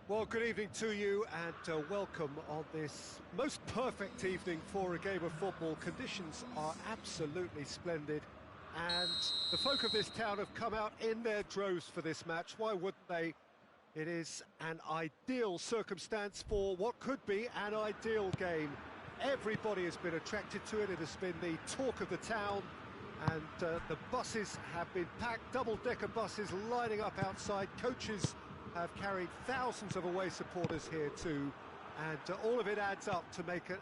Well, good evening to you and welcome on this most perfect evening for a game of football. Conditions are absolutely splendid and the folk of this town have come out in their droves for this match. Why wouldn't they? It is an ideal circumstance for what could be an ideal game. Everybody has been attracted to it. It has been the talk of the town and the buses have been packed, double-decker buses lining up outside. Coaches have carried thousands of away supporters here too, and all of it adds up to make a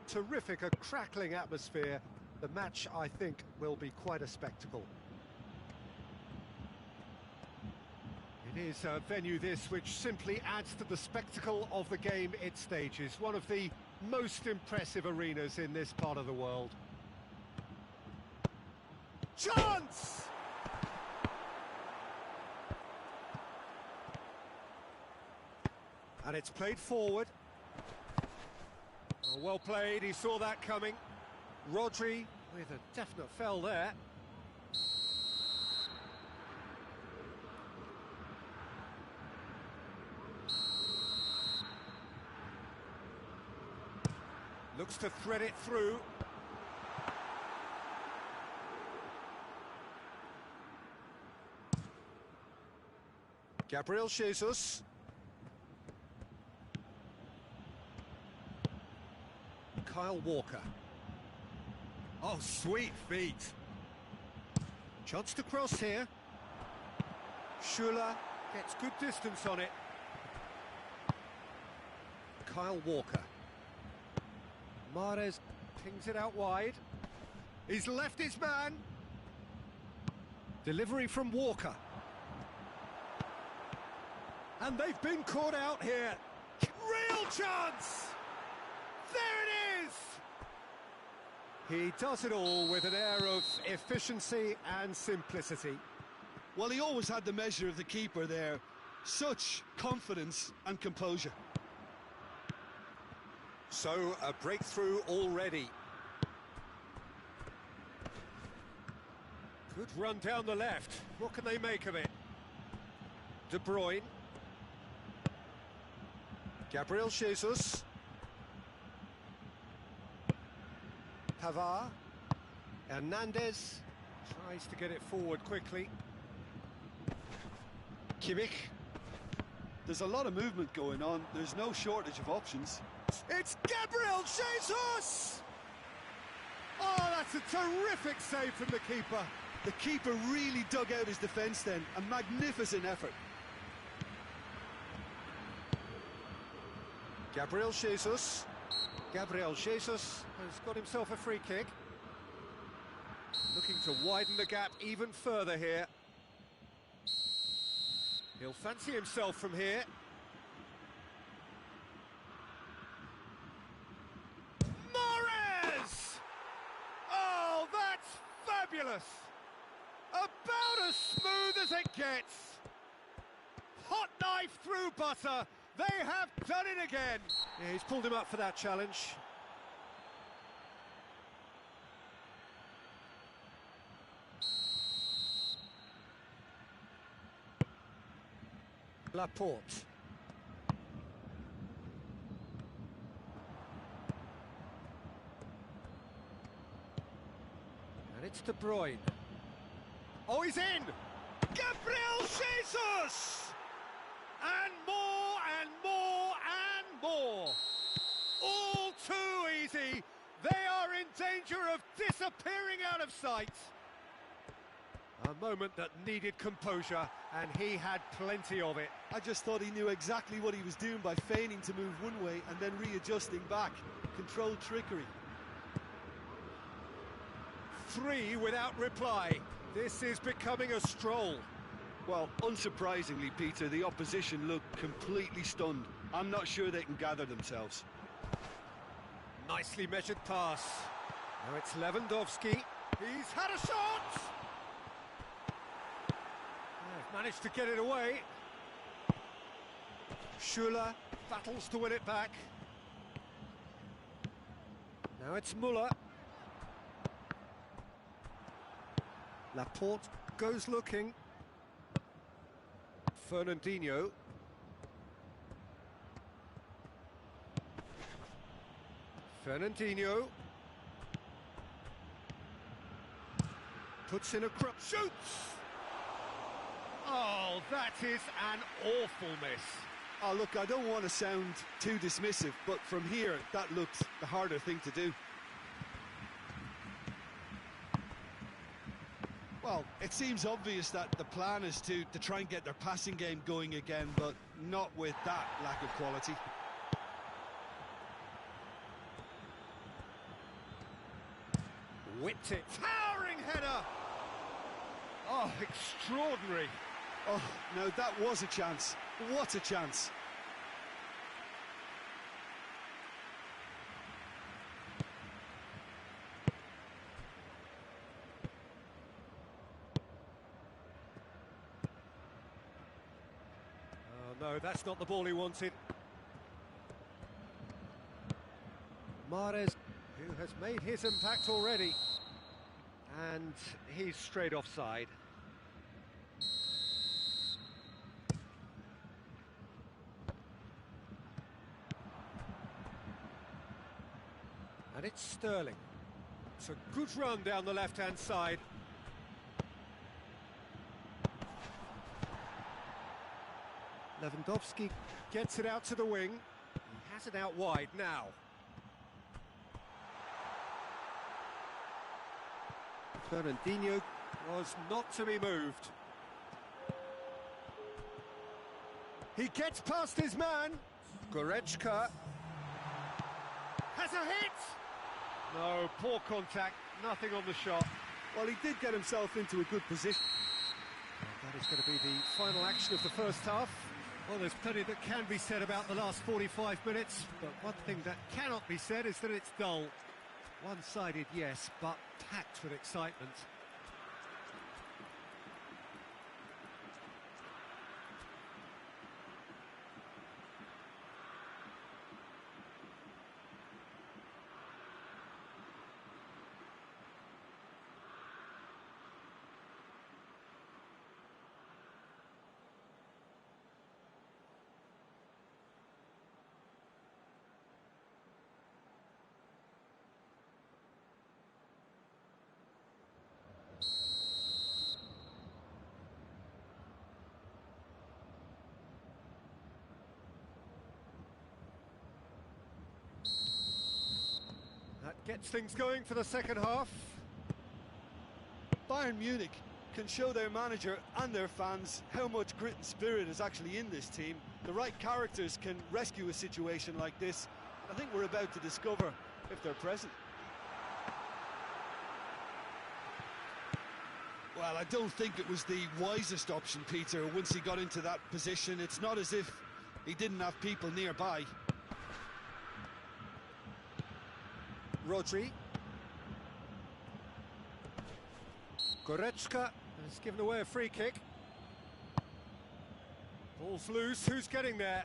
terrific, a crackling atmosphere. The match, I think, will be quite a spectacle. It is a venue this which simply adds to the spectacle of the game it stages. One of the most impressive arenas in this part of the world. Chance! And it's played forward. Oh, well played, he saw that coming. Rodri with a definite foul there. Looks to thread it through. Gabriel Jesus. Kyle Walker. Oh, sweet feet. Chance to cross here. Schuler gets good distance on it. Kyle Walker. Mahrez pings it out wide. He's left his man. Delivery from Walker. And they've been caught out here. Real chance! There it is! He does it all with an air of efficiency and simplicity. Well, he always had the measure of the keeper there. Such confidence and composure. So, a breakthrough already. Good run down the left. What can they make of it? De Bruyne. Gabriel Jesus. Pavard. Hernandez tries to get it forward quickly. Kimmich. There's a lot of movement going on. There's no shortage of options. It's Gabriel Jesus! Oh, that's a terrific save from the keeper. The keeper really dug out his defence then. A magnificent effort. Gabriel Jesus. Gabriel Jesus has got himself a free kick. Looking to widen the gap even further here. He'll fancy himself from here. Mahrez! Oh, that's fabulous! About as smooth as it gets. Hot knife through butter. They have done it again. Yeah, he's pulled him up for that challenge. Laporte. And it's De Bruyne. Oh, he's in! Gabriel Jesus! And more and more and more. All too easy. They are in danger of disappearing out of sight. A moment that needed composure, and he had plenty of it. I just thought he knew exactly what he was doing by feigning to move one way and then readjusting back. Controlled trickery. 3 without reply. This is becoming a stroll. Well, unsurprisingly, Peter, the opposition looked completely stunned. I'm not sure they can gather themselves. Nicely measured pass. Now it's Lewandowski. He's had a shot! They've managed to get it away. Schuler battles to win it back. Now it's Müller. Laporte goes looking. Fernandinho. Fernandinho. Puts in a cross. Shoots! Oh, that is an awful miss. Oh, look, I don't want to sound too dismissive, but from here, that looked the harder thing to do. Well, it seems obvious that the plan is to try and get their passing game going again, but not with that lack of quality. Whipped it. Towering header! Oh, extraordinary. Oh, no, that was a chance. What a chance. Oh, no, that's not the ball he wanted. Mahrez, who has made his impact already. And he's straight offside. And it's Sterling. It's a good run down the left-hand side. Lewandowski gets it out to the wing. He has it out wide now. Fernandinho was not to be moved. He gets past his man. Goretzka has a hit. No, poor contact, nothing on the shot. Well, he did get himself into a good position. And that is going to be the final action of the first half. Well, there's plenty that can be said about the last 45 minutes, but one thing that cannot be said is that it's dull. One-sided, yes, but packed with excitement. That gets things going for the second half. Bayern Munich can show their manager and their fans how much grit and spirit is actually in this team. The right characters can rescue a situation like this. I think we're about to discover if they're present. Well, I don't think it was the wisest option, Peter, once he got into that position. It's not as if he didn't have people nearby. Rodri. Goretzka has given away a free kick. Ball's loose, who's getting there?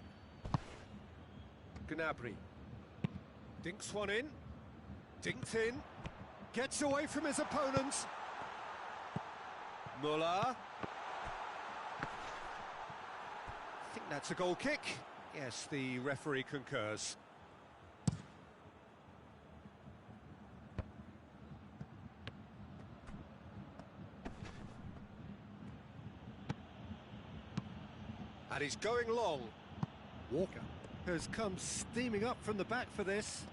Gnabry. Dinks one in. Dinks in. Gets away from his opponents. Muller. I think that's a goal kick. Yes, the referee concurs. And he's going long. Walker has come steaming up from the back for this.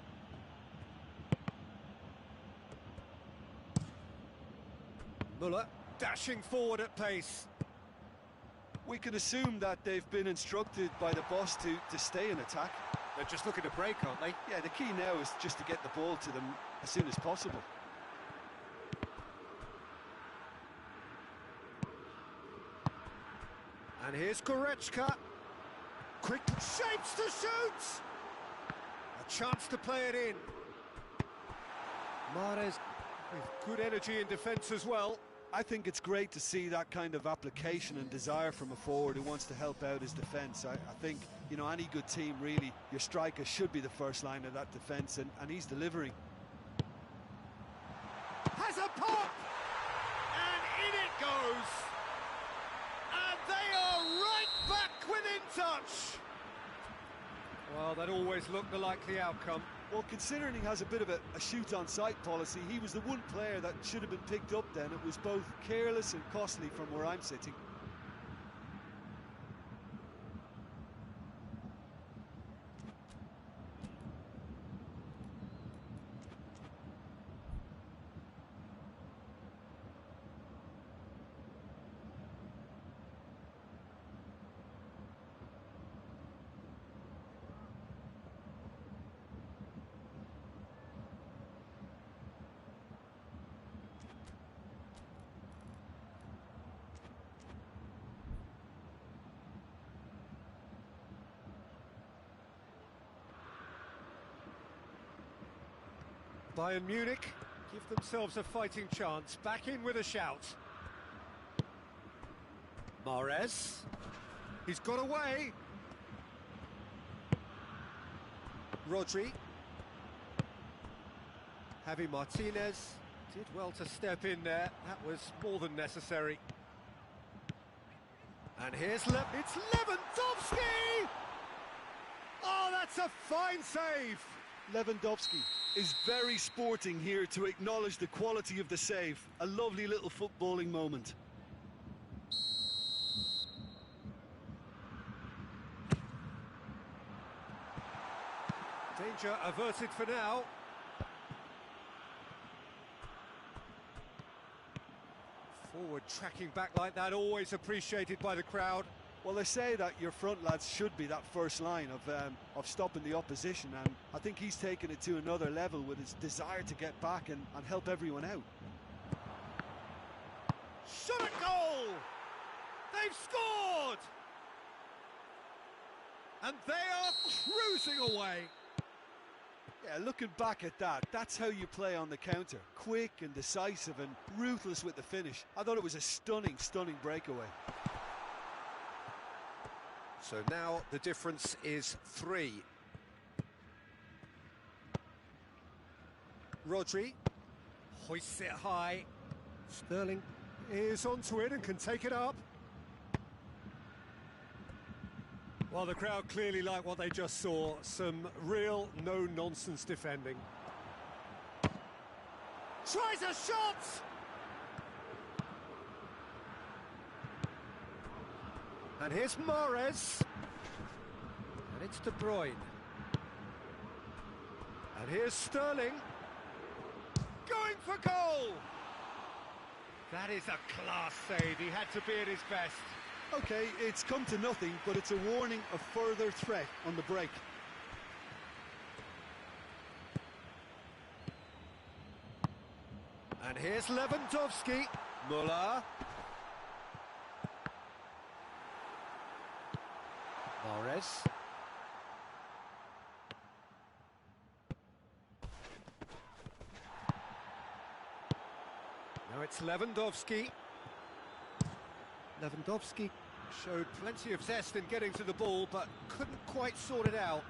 Muller dashing forward at pace. We can assume that they've been instructed by the boss to stay in attack. They're just looking to break, aren't they? Yeah, the key now is just to get the ball to them as soon as possible. And here's Goretzka. Quick shapes to shoot! A chance to play it in. Mahrez with good energy in defence as well. I think it's great to see that kind of application and desire from a forward who wants to help out his defence. I think, you know, any good team, really, your striker should be the first line of that defence, and he's delivering. Has a pop! And in it goes! And they are right back within touch! Well, that always looked the likely outcome. Well, considering he has a bit of a shoot-on-sight policy, he was the one player that should have been picked up then. It was both careless and costly from where I'm sitting. Bayern Munich give themselves a fighting chance. Back in with a shout. Mahrez. He's got away. Rodri. Javi Martinez did well to step in there. That was more than necessary. And here's it's Lewandowski! Oh, that's a fine save! Lewandowski is very sporting here to acknowledge the quality of the save. A lovely little footballing moment. Danger averted for now. Forward tracking back like that, always appreciated by the crowd. Well, they say that your front lads should be that first line of stopping the opposition, and I think he's taken it to another level with his desire to get back and help everyone out. Shot at goal! They've scored! And they are cruising away. Yeah, looking back at that, that's how you play on the counter. Quick and decisive and ruthless with the finish. I thought it was a stunning, stunning breakaway. So now the difference is 3. Rodri hoists it high. Sterling is onto it and can take it up. Well, the crowd clearly like what they just saw. Some real no-nonsense defending. Tries a shot! And here's Mahrez. And it's De Bruyne. And here's Sterling. Going for goal! That is a class save. He had to be at his best. Okay, it's come to nothing, but it's a warning of further threat on the break. And here's Lewandowski. Müller. Mahrez. Now it's Lewandowski. Lewandowski showed plenty of zest in getting to the ball, but couldn't quite sort it out.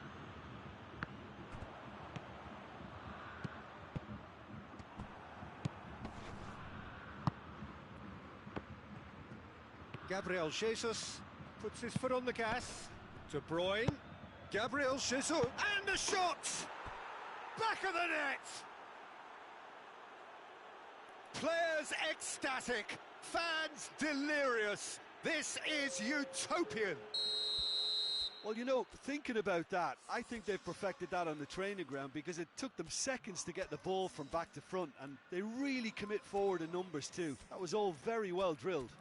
Gabriel Jesus puts his foot on the gas. De Bruyne. Gabriel Jesus. And a shot! Back of the net! Players ecstatic. Fans delirious. This is utopian. Well, you know, thinking about that, I think they've perfected that on the training ground because it took them seconds to get the ball from back to front, and they really commit forward in numbers too. That was all very well drilled.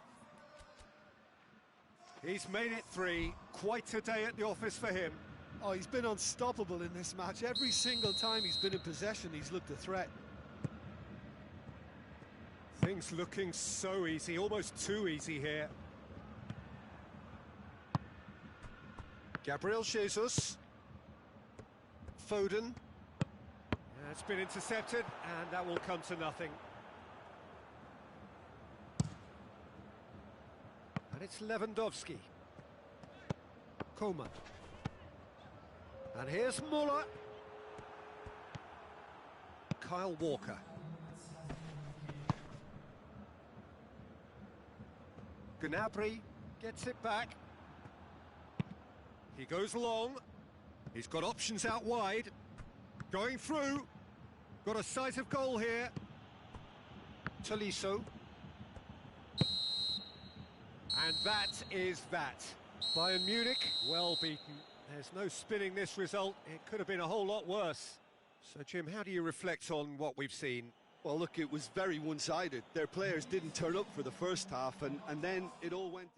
He's made it 3. Quite a day at the office for him. Oh, he's been unstoppable in this match. Every single time he's been in possession, he's looked a threat. Things looking so easy, almost too easy here. Gabriel Jesus. Foden. It's been intercepted, and that will come to nothing. And it's Lewandowski. Coman. And here's Müller. Kyle Walker. Gnabry gets it back. He goes long. He's got options out wide. Going through. Got a sight of goal here. Tolisso. And that is that. Bayern Munich, well beaten. There's no spinning this result. It could have been a whole lot worse. So, Jim, how do you reflect on what we've seen? Well, look, it was very one-sided. Their players didn't turn up for the first half, and then it all went...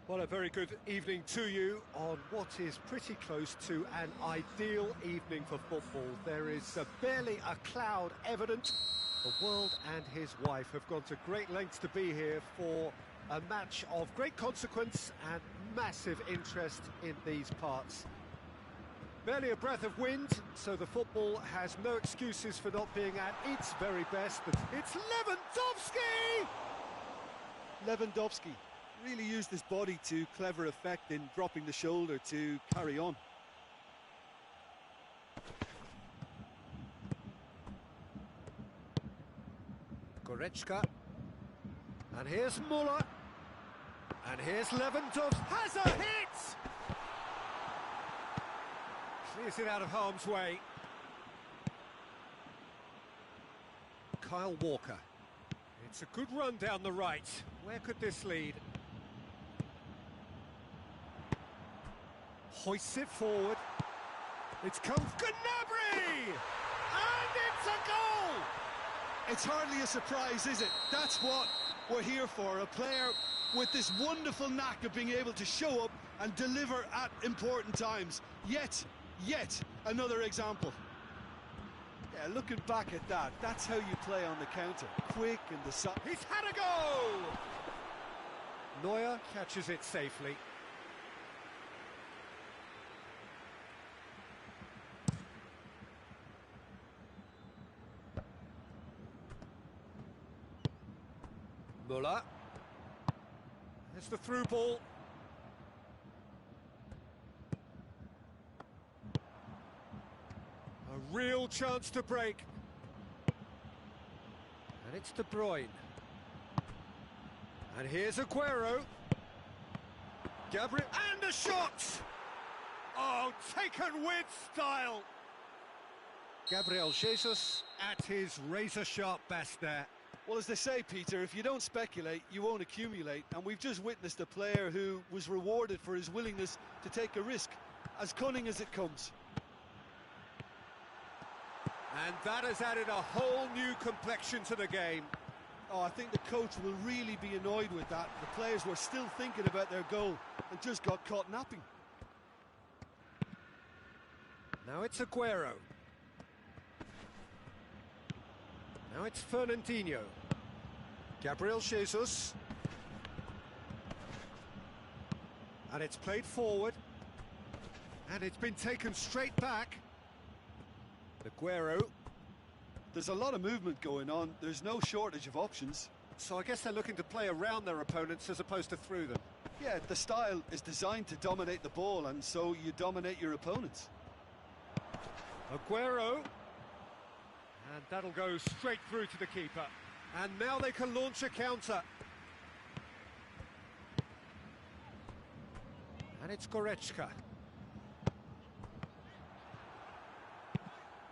Well, a very good evening to you on what is pretty close to an ideal evening for football. There is barely a cloud evident. The world and his wife have gone to great lengths to be here for a match of great consequence and massive interest in these parts. Barely a breath of wind, so the football has no excuses for not being at its very best. It's Lewandowski! Lewandowski really used his body to clever effect in dropping the shoulder to carry on. Goretzka. And here's Muller. And here's Lewandowski. Has a hit! Clears it out of harm's way. Kyle Walker. It's a good run down the right. Where could this lead? Hoists it forward. It's come Gnabry! And it's a goal! It's hardly a surprise, is it? That's what we're here for. A player with this wonderful knack of being able to show up and deliver at important times. Yet another example. Yeah, looking back at that, that's how you play on the counter. Quick and decisive. He's had a go! Neuer catches it safely. Muller. There's the through ball. A real chance to break. And it's De Bruyne. And here's Aguero. Gabriel, and a shot! Oh, taken with style! Gabriel Jesus at his razor-sharp best there. Well, as they say, Peter, if you don't speculate, you won't accumulate. And we've just witnessed a player who was rewarded for his willingness to take a risk, as cunning as it comes. And that has added a whole new complexion to the game. Oh, I think the coach will really be annoyed with that. The players were still thinking about their goal and just got caught napping. Now it's Aguero. Now it's Fernandinho. Gabriel Jesus. And it's played forward. And it's been taken straight back. Aguero. There's a lot of movement going on. There's no shortage of options. So I guess they're looking to play around their opponents as opposed to through them. Yeah, the style is designed to dominate the ball, and so you dominate your opponents. Aguero. And that'll go straight through to the keeper. And now they can launch a counter. And it's Goretzka.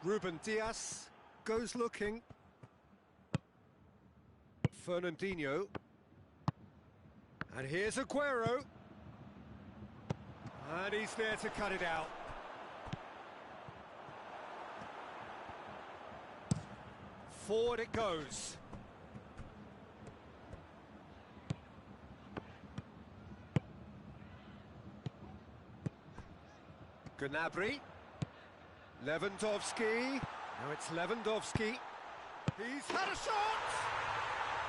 Ruben Dias goes looking. Fernandinho. And here's Aguero. And he's there to cut it out. Forward it goes. Gnabry. Lewandowski. Now it's Lewandowski. He's had a shot!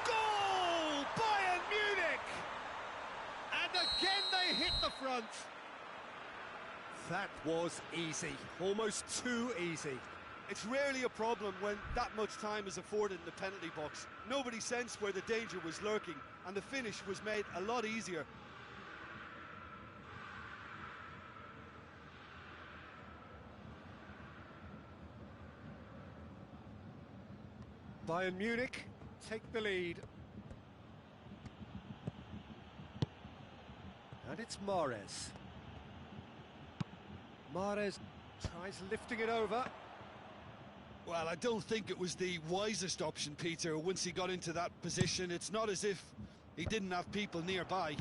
Goal! Bayern Munich! And again they hit the front. That was easy. Almost too easy. It's rarely a problem when that much time is afforded in the penalty box. Nobody sensed where the danger was lurking, and the finish was made a lot easier. Bayern Munich take the lead. And it's Mahrez. Mahrez tries lifting it over. Well, I don't think it was the wisest option, Peter, once he got into that position. It's not as if he didn't have people nearby.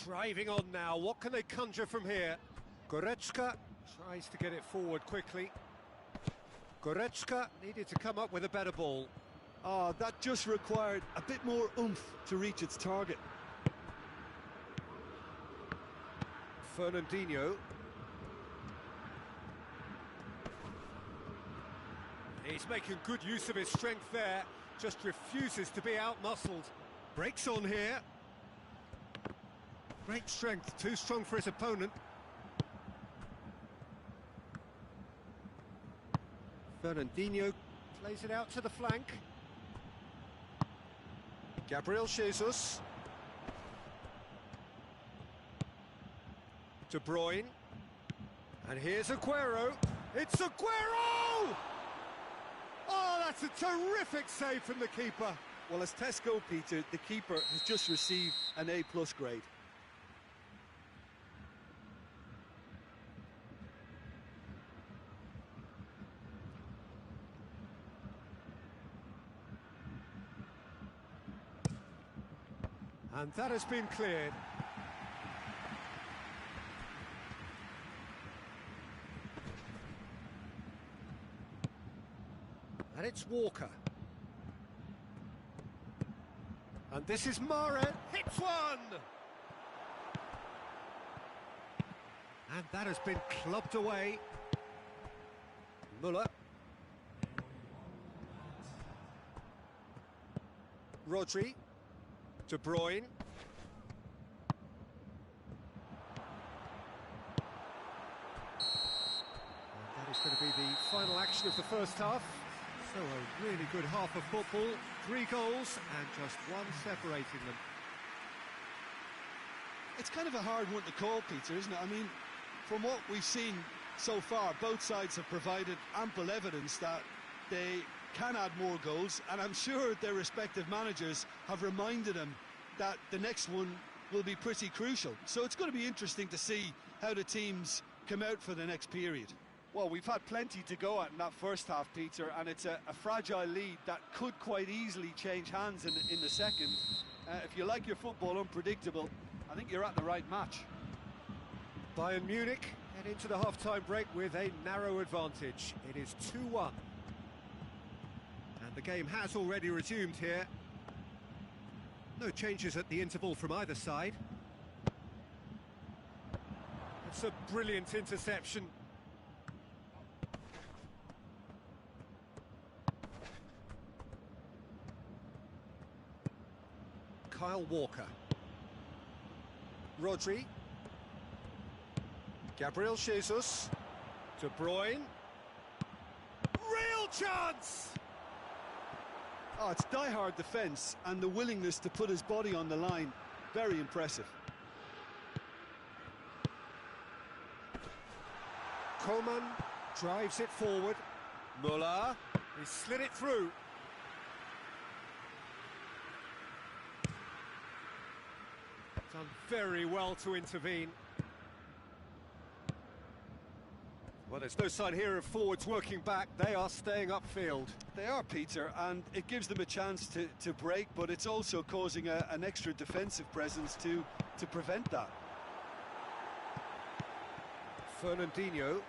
Driving on now, what can they conjure from here? Goretzka tries to get it forward quickly. Goretzka needed to come up with a better ball. Oh, that just required a bit more oomph to reach its target. Fernandinho. He's making good use of his strength there, just refuses to be out-muscled. Breaks on here. Great strength, too strong for his opponent. Fernandinho plays it out to the flank. Gabriel Jesus. De Bruyne. And here's Aguero. It's Aguero! Oh, that's a terrific save from the keeper. Well, as Tesco, Peter, the keeper has just received an A+ grade. And that has been cleared. And it's Walker. And this is Mahrez. Hits one! And that has been clubbed away. Muller. Rodri. De Bruyne. And that is going to be the final action of the first half. So a really good half of football. 3 goals and just one separating them. It's kind of a hard one to call, Peter, isn't it? I mean, from what we've seen so far, both sides have provided ample evidence that they can add more goals, and I'm sure their respective managers have reminded them that the next one will be pretty crucial. So it's going to be interesting to see how the teams come out for the next period. Well, we've had plenty to go at in that first half, Peter, and it's a fragile lead that could quite easily change hands in the second. If you like your football unpredictable, I think you're at the right match. Bayern Munich head into the half-time break with a narrow advantage. It is 2-1. And the game has already resumed here. No changes at the interval from either side. It's a brilliant interception. Kyle Walker. Rodri. Gabriel Jesus. De Bruyne. Real chance! Oh, it's die-hard defence and the willingness to put his body on the line. Very impressive. Coman drives it forward. Muller, he slid it through. Done very well to intervene. Well, there's no sign here of forwards working back. They are staying upfield. They are, Peter, and it gives them a chance to break, but it's also causing an extra defensive presence to prevent that. Fernandinho.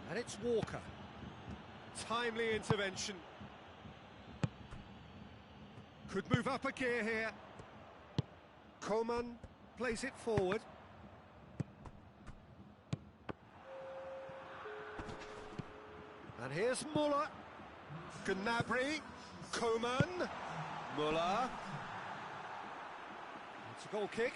And it's Walker. Timely intervention. Could move up a gear here. Coman plays it forward. And here's Muller. Gnabry. Coman. Muller. It's a goal kick.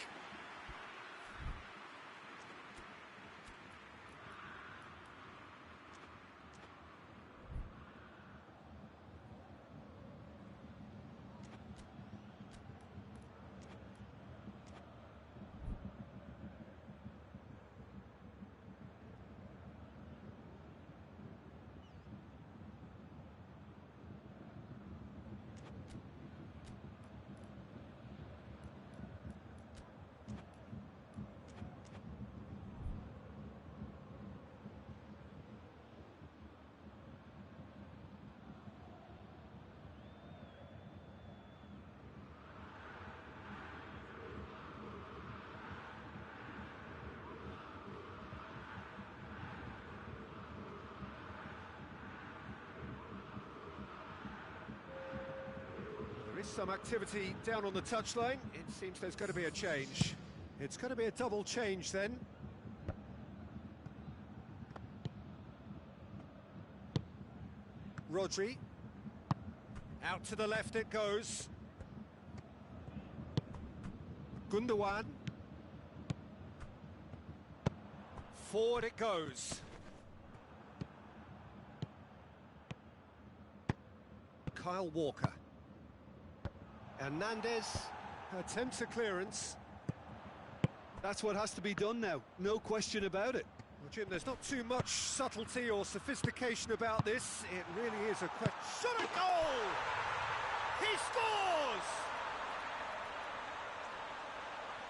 There is some activity down on the touchline. It seems there's going to be a change. It's going to be a double change then. Rodri. Out to the left it goes. Gundogan. Forward it goes. Kyle Walker. Hernandez attempts a clearance. That's what has to be done now, no question about it. Well, Jim, there's not too much subtlety or sophistication about this. It really is a question. Shot a goal! He scores!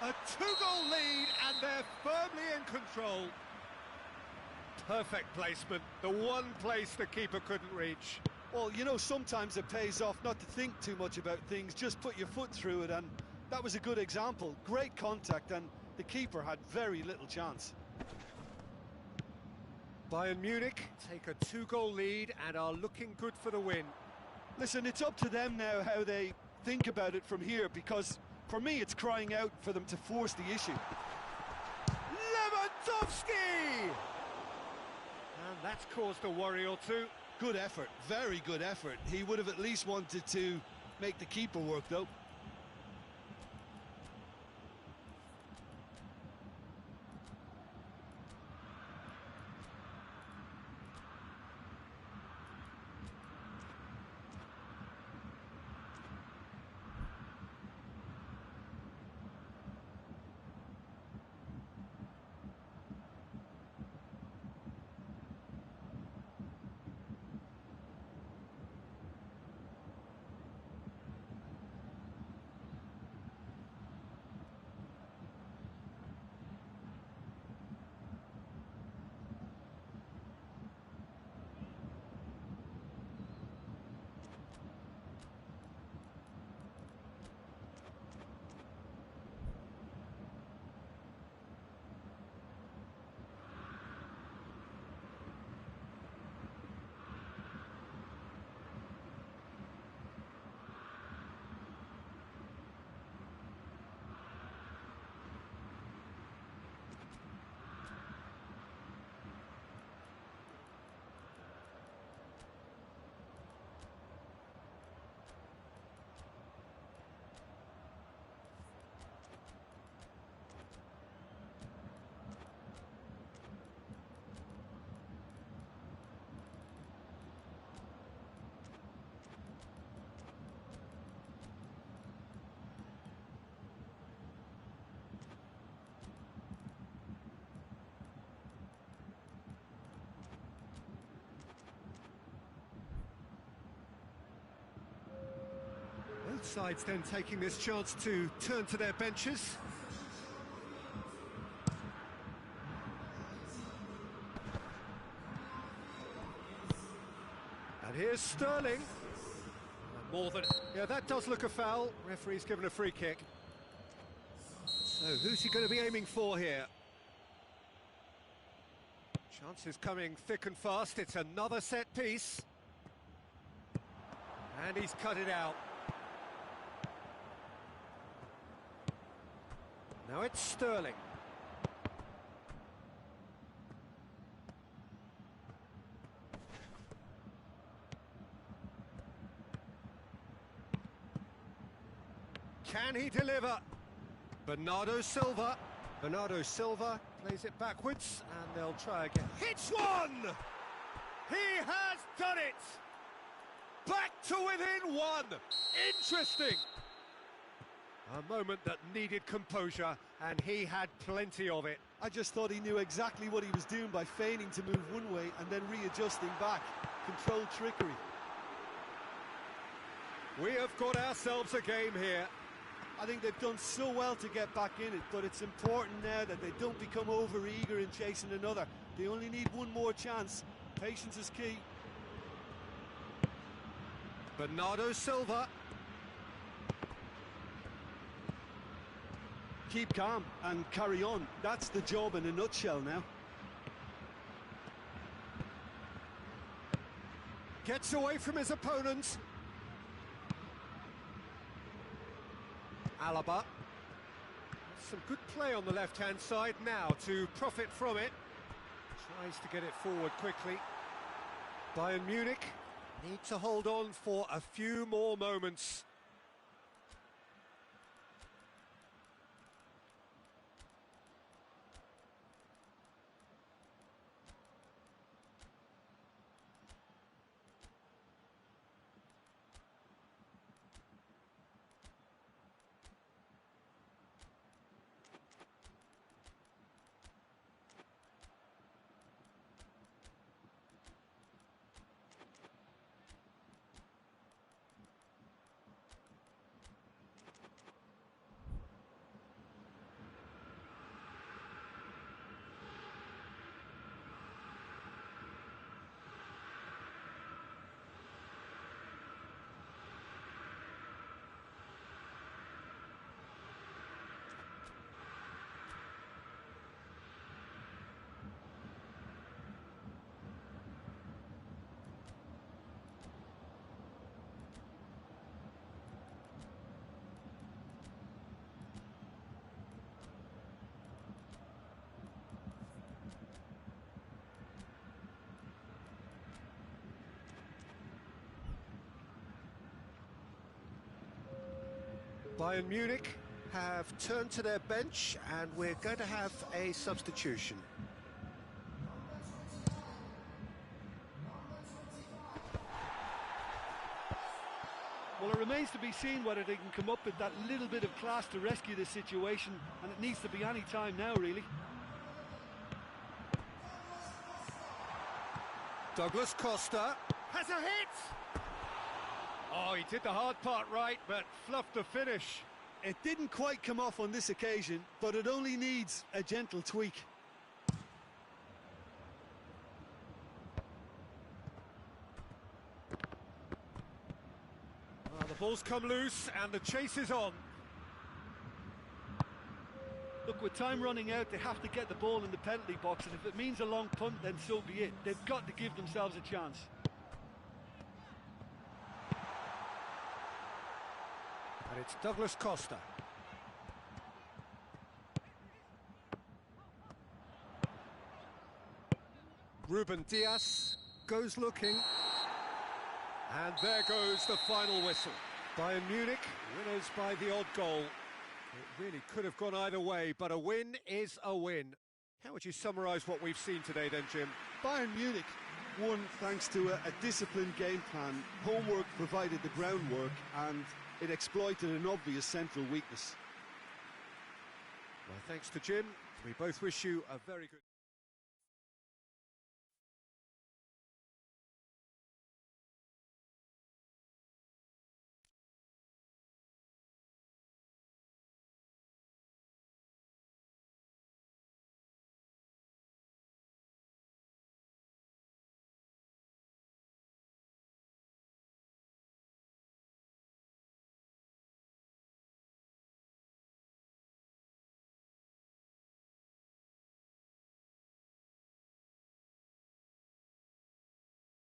A two-goal lead, and they're firmly in control. Perfect placement, the one place the keeper couldn't reach. Well, you know, sometimes it pays off not to think too much about things, just put your foot through it, and that was a good example. Great contact, and the keeper had very little chance. Bayern Munich take a two-goal lead and are looking good for the win. Listen, it's up to them now how they think about it from here, because for me it's crying out for them to force the issue. Lewandowski! And that's caused a worry or two. Good effort, very good effort. He would have at least wanted to make the keeper work, though. Sides then taking this chance to turn to their benches. And here's Sterling. More than... Yeah, that does look a foul. Referee's given a free kick. So who's he going to be aiming for here? Chances coming thick and fast. It's another set piece. And he's cut it out. Now it's Sterling. Can he deliver? Bernardo Silva. Bernardo Silva plays it backwards, and they'll try again. Hits one! He has done it! Back to within one! Interesting! A moment that needed composure, and he had plenty of it. I just thought he knew exactly what he was doing by feigning to move one way and then readjusting back. Controlled trickery. We have got ourselves a game here. I think they've done so well to get back in it, but it's important now that they don't become over-eager in chasing another. They only need one more chance. Patience is key. Bernardo Silva. Keep calm and carry on. That's the job in a nutshell now. Gets away from his opponent. Alaba. Some good play on the left-hand side now to profit from it. Tries to get it forward quickly. Bayern Munich need to hold on for a few more moments. Bayern Munich have turned to their bench, and we're going to have a substitution. Well, it remains to be seen whether they can come up with that little bit of class to rescue this situation, and it needs to be any time now, really. Douglas Costa has a hit! Oh, he did the hard part right, but fluffed the finish. It didn't quite come off on this occasion, but it only needs a gentle tweak. Well, the ball's come loose and the chase is on. Look, with time running out, they have to get the ball in the penalty box, and if it means a long punt, then so be it. They've got to give themselves a chance. And it's Douglas Costa. Ruben Dias goes looking. And there goes the final whistle. Bayern Munich, winners by the odd goal. It really could have gone either way, but a win is a win. How would you summarise what we've seen today then, Jim? Bayern Munich won thanks to a disciplined game plan. Homework provided the groundwork, and it exploited an obvious central weakness. Well, thanks to Jim. We both wish you a very good...